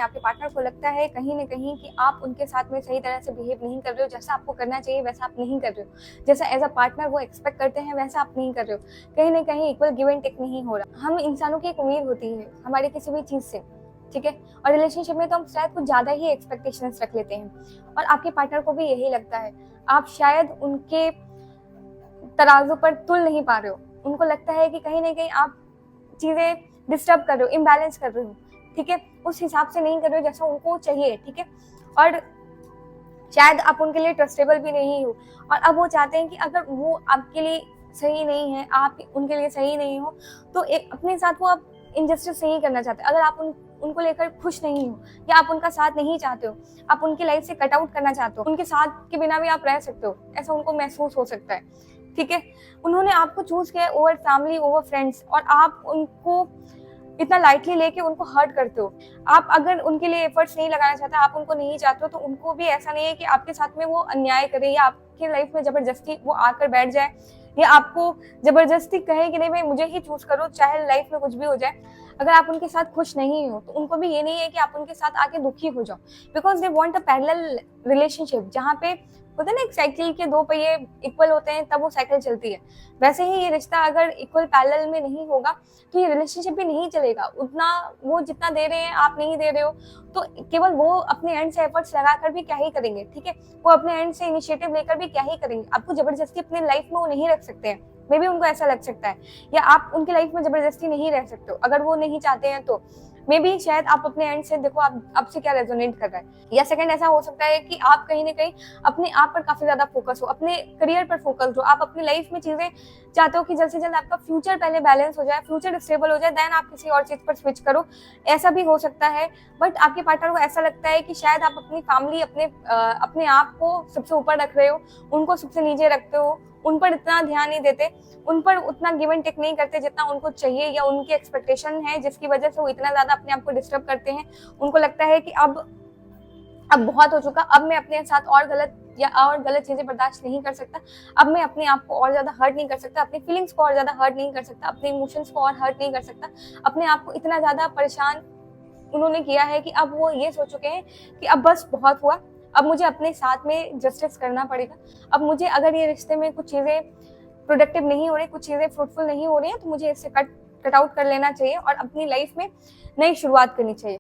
आपके पार्टनर को लगता है कहीं न कहीं कि आप उनके साथ में सही तरह से बिहेव नहीं कर रहे हो, जैसा आपको करना चाहिए वैसा आप नहीं कर रहे हो। जैसा एज़ अ पार्टनर वो एक्सपेक्ट करते हैं वैसा आप नहीं कर रहे हो। कहीं न कहीं इक्वल गिव एंड टेक नहीं हो रहा। हम इंसानों की एक उम्मीद होती है हमारी किसी भी चीज़ से, ठीक है? और रिलेशनशिप में तो हम शायद कुछ ज़्यादा ही एक्सपेक्टेशंस रख लेते हैं और आपके पार्टनर को भी यही लगता है। आप शायद उनके तराजू पर तुल नहीं पा रहे हो। उनको लगता है कि कहीं न कहीं आप चीज़ें डिस्टर्ब कर रहे हो, इम्बैलेंस कर रहे हो, ठीक है? उस हिसाब से नहीं कर रहे हो जैसा उनको चाहिए, ठीक है? और शायद आप उनके लिए ट्रस्टेबल भी नहीं हो और अब वो चाहते हैं कि अगर वो आपके लिए सही नहीं है, आप उनके लिए सही नहीं हो, तो एक अपने साथ वो आप इनजस्टिस नहीं करना चाहते। अगर आप उनको लेकर खुश नहीं हो या आप उनका साथ नहीं चाहते हो, आप उनकी लाइफ से कट आउट करना चाहते हो, उनके साथ के बिना भी आप रह सकते हो, ऐसा उनको महसूस हो सकता है, ठीक है? उन्होंने आपको चूज़ किया है ओवर फैमिली, ओवर फ्रेंड्स और आप उनको इतना लाइटली लेके उनको हर्ट करते हो। आप अगर उनके लिए एफर्ट्स नहीं लगाना चाहते, आप उनको नहीं चाहते हो, तो उनको भी ऐसा नहीं है कि आपके साथ में वो अन्याय करे या आपकी लाइफ में ज़बरदस्ती वो आकर बैठ जाए या आपको ज़बरदस्ती कहे कि नहीं भाई मुझे ही चूज़ करो, चाहे लाइफ में कुछ भी हो जाए। अगर आप उनके साथ खुश नहीं हो, तो उनको भी ये नहीं है कि आप उनके साथ आके दुखी हो जाओ। Because they want a parallel relationship जहाँ पे होता है ना एक साइकिल के 2 पहिए इक्वल होते हैं तब वो साइकिल चलती है। वैसे ही ये रिश्ता अगर इक्वल पैरेलल में नहीं होगा तो ये रिलेशनशिप भी नहीं चलेगा। उतना वो जितना दे रहे हैं आप नहीं दे रहे हो, तो केवल वो अपने एंड से एफर्ट्स लगाकर भी क्या ही करेंगे, ठीक है? वो अपने एंड से इनिशिएटिव लेकर भी क्या ही करेंगे। आपको ज़बरदस्ती अपनी लाइफ में वो नहीं रख सकते हैं। मे बी उनको ऐसा लग सकता है या आप उनकी लाइफ में ज़बरदस्ती नहीं रह सकते हो। अगर वो नहीं चाहते हैं तो मे बी शायद आप अपने एंड से देखो आप आपसे क्या रेजोनेट कर रहा है। या सेकंड ऐसा हो सकता है कि आप कहीं न कहीं अपने आप पर काफ़ी ज़्यादा फोकस हो, अपने करियर पर फोकस हो, आप अपनी लाइफ में चीज़ें चाहते हो कि जल्द से जल्द आपका फ्यूचर पहले बैलेंस हो जाए, फ्यूचर स्टेबल हो जाए, देन आप किसी और चीज़ पर स्विच करो। ऐसा भी हो सकता है, बट आपके पार्टनर को ऐसा लगता है कि शायद आप अपनी फैमिली, अपने आप को सबसे ऊपर रख रहे हो, उनको सबसे नीचे रखते हो, उन पर इतना ध्यान नहीं देते, उन पर उतना गिव एंड टेक नहीं करते जितना उनको चाहिए या उनकी एक्सपेक्टेशन है, जिसकी वजह से वो इतना ज़्यादा अपने आप को डिस्टर्ब करते हैं। उनको लगता है कि अब बहुत हो चुका, अब मैं अपने साथ और गलत चीज़ें बर्दाश्त नहीं कर सकता, अब मैं अपने आप को और ज़्यादा हर्ट नहीं कर सकता, अपनी फीलिंग्स को और ज़्यादा हर्ट नहीं कर सकता, अपने इमोशंस को और हर्ट नहीं कर सकता। अपने आप को इतना ज़्यादा परेशान उन्होंने किया है कि अब वो ये सोच चुके हैं कि अब बस बहुत हुआ, अब मुझे अपने साथ में जस्टिस करना पड़ेगा। अब मुझे अगर ये रिश्ते में कुछ चीज़ें प्रोडक्टिव नहीं हो रही, कुछ चीज़ें फ्रूटफुल नहीं हो रही हैं, तो मुझे इससे कट आउट कर लेना चाहिए और अपनी लाइफ में नई शुरुआत करनी चाहिए।